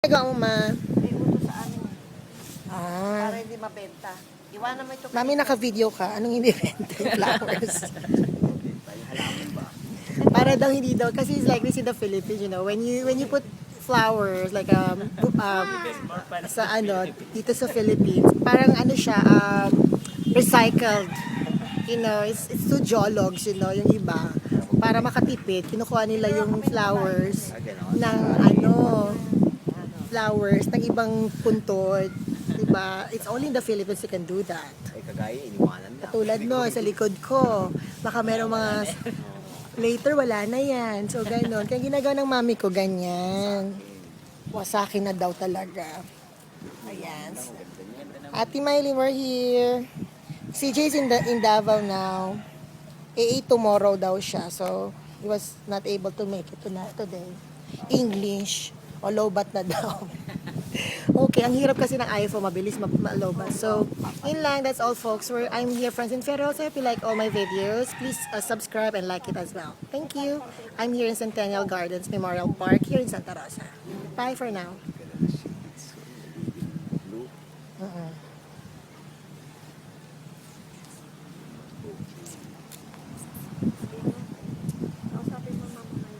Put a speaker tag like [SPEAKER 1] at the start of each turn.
[SPEAKER 1] Ikaw, ma.
[SPEAKER 2] May utos sa amin
[SPEAKER 1] Ah.
[SPEAKER 2] para hindi mabenta. Iwanan mo ito.
[SPEAKER 1] Mami, naka-video ka. Anong hinibenta yung flowers? Para daw hindi daw. Kasi it's like this in the Philippines, you know. When you put flowers, like, sa ano, dito sa Philippines, parang ano siya, recycled. You know, it's too jologs, you know, yung iba. Para makatipid, kinukuha nila yung flowers ng flowers ng ibang puntod, diba? It's only in the Philippines you can do that.
[SPEAKER 3] Ay, kagaya, iniwanan na.
[SPEAKER 1] Katulad no, sa likod ko, baka merong mga later wala na yan. So gano'n. Kaya ginagawa ng mami ko ganyan. Sa akin na daw talaga. Ayan. Ate Miley, we're here. CJ's in Davao now. AA tomorrow daw siya. So he was not able to make it today. English. O lobat na daw. Okay, ang hirap kasi ng iPhone, mabilis malobat. So, yun lang, that's all folks. I'm here, Francine Ferro. So if you like all my videos, please subscribe and like it as well. Thank you. I'm here in Centennial Gardens Memorial Park here in Santa Rosa. Bye for now.